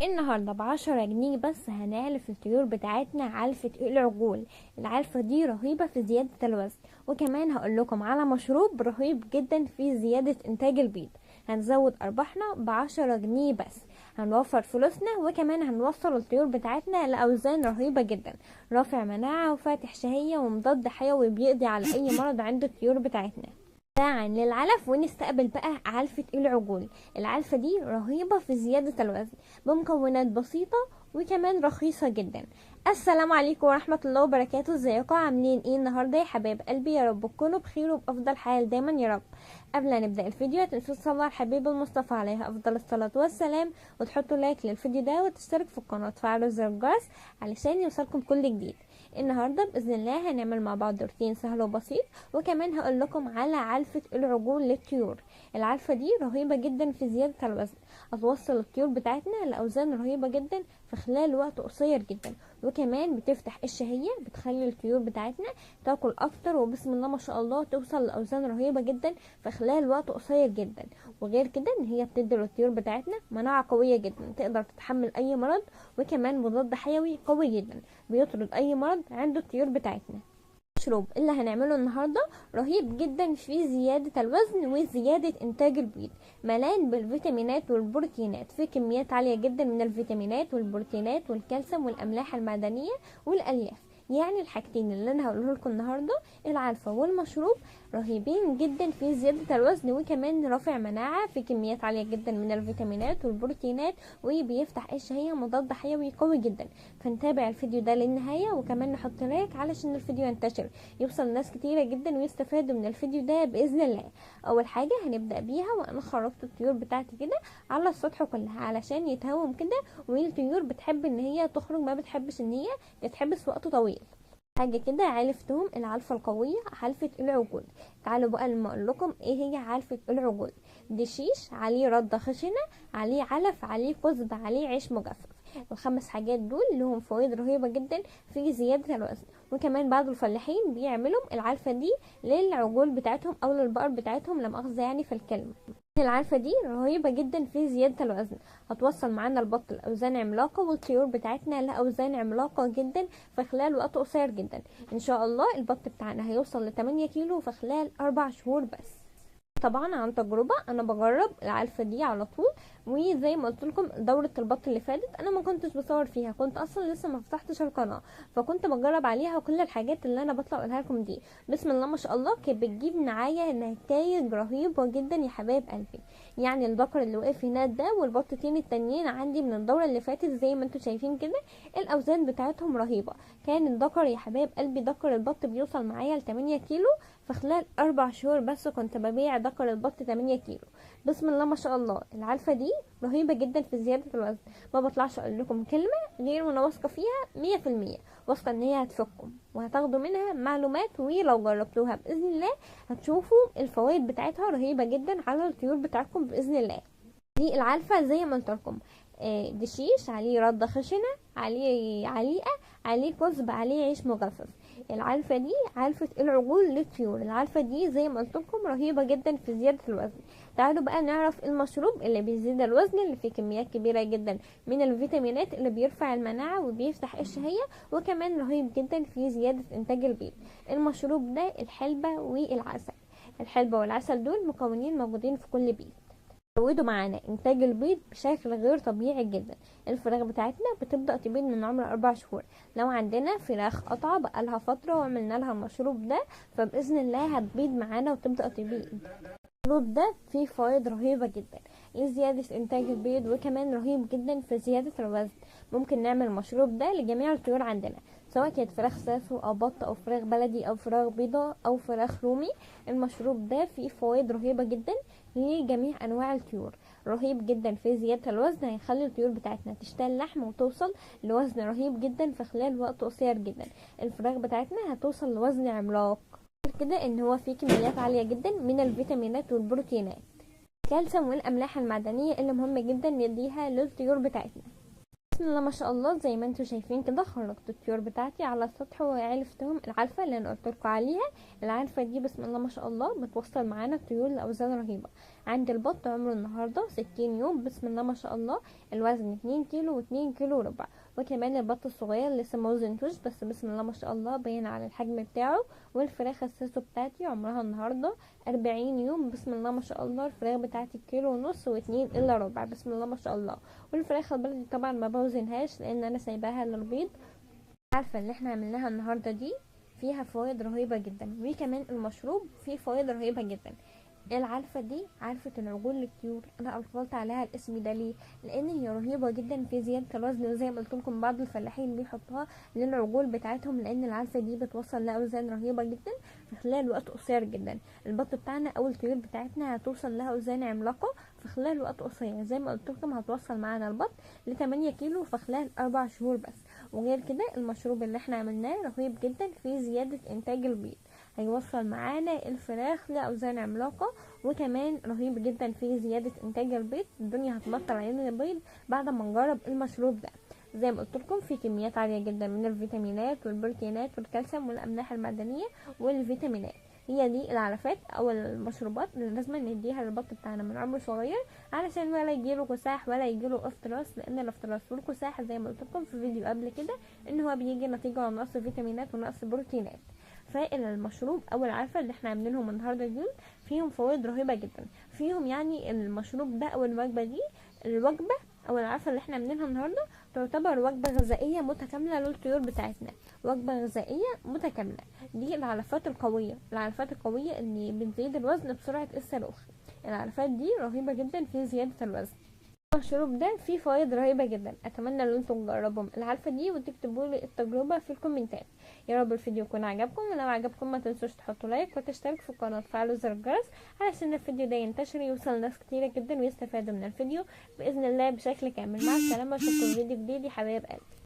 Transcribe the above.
النهاردة ب10 جنيه بس هنعلف الطيور بتاعتنا علفة العجول. العلفة دي رهيبة في زيادة الوزن، وكمان هقول لكم على مشروب رهيب جدا في زيادة انتاج البيض. هنزود ارباحنا ب10 جنيه بس، هنوفر فلوسنا، وكمان هنوصل الطيور بتاعتنا لأوزان رهيبة جدا، رافع مناعة وفاتح شهية ومضاد حيوي بيقضي على اي مرض عند الطيور بتاعتنا. ساعة للعلف ونستقبل بقى علفة العجول. العلفة دي رهيبة في زيادة الوزن بمكونات بسيطة وكمان رخيصة جدا. السلام عليكم ورحمة الله وبركاته، ازيكم عاملين ايه النهاردة يا حبايب قلبي؟ يا رب تكونوا بخير وبأفضل حال دايما يا رب. قبل ما نبدأ الفيديو متنسوش تصلوا على الحبيب المصطفى عليه أفضل الصلاة والسلام، وتحطوا لايك للفيديو ده وتشترك في القناة وتفعلوا زر الجرس علشان يوصلكم كل جديد. النهارده باذن الله هنعمل مع بعض روتين سهل وبسيط، وكمان هقول لكم على علفه العجول للطيور. العلفه دي رهيبه جدا في زياده الوزن، هتوصل الطيور بتاعتنا لاوزان رهيبه جدا في خلال وقت قصير جدا، وكمان بتفتح الشهيه، بتخلي الطيور بتاعتنا تاكل اكتر، وبسم الله ما شاء الله توصل لاوزان رهيبه جدا في خلال وقت قصير جدا. وغير كده ان هي بتدي للطيور بتاعتنا مناعه قويه جدا تقدر تتحمل اي مرض، وكمان مضاد حيوي قوي جدا بيطرد اي مرض عند الطيور بتاعتنا. المشروب اللي هنعمله النهارده رهيب جدا في زيادة الوزن وزيادة انتاج البيض، ملان بالفيتامينات والبروتينات، في كميات عالية جدا من الفيتامينات والبروتينات والكالسيوم والاملاح المعدنية والالياف. يعني الحاجتين اللي انا هقوله لكم النهارده، العلفة والمشروب، رهيبين جدا في زيادة الوزن وكمان رافع مناعة، في كميات عالية جدا من الفيتامينات والبروتينات، وبيفتح الشهية، مضاد حيوي قوي جدا. فنتابع الفيديو ده للنهاية، وكمان نحط لايك علشان الفيديو ينتشر يوصل ناس كتيرة جدا ويستفادوا من الفيديو ده بإذن الله. أول حاجة هنبدأ بيها، وأنا خرجت الطيور بتاعتي كده على السطح كلها علشان يتهوم كده، والطيور بتحب ان هي تخرج، ما بتحبش ان هي تتحبس وقت طويل. حاجة كده عرفتهم العلفة القوية، علفة العجول. تعالوا بقى لما اقول لكم ايه هي علفة العجول. دشيش عليه ردة خشنة، عليه علف، عليه كزب، عليه عيش مجفف. الخمس حاجات دول لهم فوائد رهيبة جدا في زيادة الوزن، وكمان بعض الفلاحين بيعملوا العلفة دي للعجول بتاعتهم او للبقر بتاعتهم، لا مؤاخذة يعني في الكلمة. العلفة دي رهيبة جدا في زيادة الوزن، هتوصل معانا البط لأوزان عملاقة، والطيور بتاعتنا لأوزان عملاقة جدا في خلال وقت قصير جدا. ان شاء الله البط بتاعنا هيوصل ل8 كيلو في خلال 4 شهور بس. طبعا عن تجربة انا بجرب العلفة دي على طول، وزي ما قلت لكم دورة البط اللي فاتت انا ما كنتش بصور فيها، كنت اصلا لسه ما فتحتش القناة، فكنت بجرب عليها كل الحاجات اللي انا بطلع اقولها لكم دي. بسم الله ما شاء الله كانت بتجيب معايا نتائج رهيبة جدا يا حبايب قلبي. يعني الذكر اللي واقف هناك ده والبطتين التانيين عندي من الدورة اللي فاتت زي ما انتم شايفين كده، الاوزان بتاعتهم رهيبة. كان الذكر يا حبايب قلبي، ذكر البط بيوصل معايا ل8 كيلو في خلال 4 شهور بس، كنت ببيع ذكر البط 8 كيلو. بسم الله ما شاء الله العلفة دي رهيبة جدا في زيادة الوزن، ما بطلعش اقول لكم كلمة غير وانا واثقة فيها 100%، واثقة ان هي هتفكم وهتاخدوا منها معلومات، ولو جربتوها بإذن الله هتشوفوا الفوائد بتاعتها رهيبة جدا على الطيور بتاعتكم بإذن الله. دي العلفة زي ما قلت لكم، دشيش عليه ردة خشنة، عليه عليقة، عليه كزب، عليه عيش مجفف. العلفة دي علفة العجول للطيور. العلفة دي زي ما قلت لكم رهيبة جدا في زيادة الوزن. تعالوا بقى نعرف المشروب اللي بيزيد الوزن، اللي فيه كميات كبيرة جدا من الفيتامينات، اللي بيرفع المناعة وبيفتح الشهية، وكمان رهيب جدا في زيادة انتاج البيض. المشروب ده الحلبة والعسل. الحلبة والعسل دول مكونين موجودين في كل بيت، زودوا معانا انتاج البيض بشكل غير طبيعي جدا. الفراخ بتاعتنا بتبدأ تبيض من عمر 4 شهور. لو عندنا فراخ قطعة بقالها فترة وعملنا لها المشروب ده، فبإذن الله هتبيض معانا وتبدأ تبيض. المشروب ده فيه فوائد رهيبة جدا لزيادة انتاج البيض، وكمان رهيب جدا في زيادة الوزن. ممكن نعمل المشروب ده لجميع الطيور عندنا، سواء كانت فراخ ساسو او بط او فراخ بلدي او فراخ بيضة او فراخ رومي. المشروب ده فيه فوائد رهيبة جدا لجميع انواع الطيور، رهيب جدا في زيادة الوزن، هيخلي الطيور بتاعتنا تشتغل لحم وتوصل لوزن رهيب جدا في خلال وقت قصير جدا. الفراخ بتاعتنا هتوصل لوزن عملاق كده، ان هو فيه كميات عالية جدا من الفيتامينات والبروتينات، الكالسيوم والاملاح المعدنية اللي مهمة جدا نديها للطيور بتاعتنا. بسم الله ما شاء الله. زي ما انتم شايفين كده خرجت الطيور بتاعتي على السطح وعلفتهم العلفه اللي انا قلت لكم عليها. العلفه دي بسم الله ما شاء الله بتوصل معانا الطيور لاوزان رهيبه. عند البط عمره النهارده 60 يوم بسم الله ما شاء الله، الوزن 2 كيلو و2 كيلو وربع. وكمان البط الصغير لسه ما وزنتوش بس بسم الله ما شاء الله باين على الحجم بتاعه. والفراخ الساسو بتاعتي عمرها النهارده 40 يوم بسم الله ما شاء الله، الفراخ بتاعتي كيلو ونص و2 الا ربع بسم الله ما شاء الله. والفراخ البلدي طبعا ما بوزنهاش لان انا سايباها للبيض. عارفه اللي احنا عملناها النهارده دي فيها فوائد رهيبه جدا، وكمان المشروب فيه فوائد رهيبه جدا. العلفة دي علفة العجول للطيور، انا اطلقت عليها الاسم ده ليه؟ لان هي رهيبة جدا في زيادة الوزن، وزي ما قلت لكم بعض الفلاحين بيحطوها للعجول بتاعتهم لان العلفة دي بتوصل لاوزان رهيبة جدا في خلال وقت قصير جدا. البط بتاعنا او الطيور بتاعتنا هتوصل لها اوزان عملاقة في خلال وقت قصير. زي ما قلت لكم هتوصل معانا البط ل 8 كيلو في خلال 4 شهور بس. وغير كده المشروب اللي احنا عملناه رهيب جدا في زيادة انتاج البيض، هيوصل معانا الفراخ لاوزان عملاقه. وكمان رهيب جدا في زياده انتاج البيض، الدنيا هتبطل علينا البيض بعد ما نجرب المشروب ده. زي ما قلت لكم في كميات عاليه جدا من الفيتامينات والبروتينات والكالسيوم والاملاح المعدنيه والفيتامينات. هي دي العلفات او المشروبات اللي لازم نديها للبط بتاعنا من عمر صغير علشان ولا يجيله كساح ولا يجيله افتراس، لان الافتراس والكساح زي ما قلت لكم في فيديو قبل كده ان هو بيجي نتيجه نقص فيتامينات ونقص بروتينات. فالمشروب او العلفه اللي احنا عاملينهم النهارده دول فيهم فوائد رهيبه جدا فيهم. يعني المشروب ده او الوجبه دي، الوجبه او العلفه اللي احنا عاملينها النهارده تعتبر وجبه غذائيه متكامله للطيور بتاعتنا، وجبه غذائيه متكامله. دي العلفات القويه، العلفات القويه اللي بتزيد الوزن بسرعه الصاروخ. العلفات دي رهيبه جدا في زياده الوزن. المشروب ده فيه فوائد رهيبة جدا، اتمنى ان انتم تجربوا العلفة دي وتكتبوا لي التجربة في الكومنتات. يا رب الفيديو يكون عجبكم، ولو عجبكم ما تنسوش تحطوا لايك وتشتركوا في القناة وتفعلوا زر الجرس علشان الفيديو ده ينتشر يوصل ناس كتيرة جدا ويستفادوا من الفيديو بإذن الله بشكل كامل. مع السلامة، اشوفكم في فيديو جديد يا حبايب قلبي.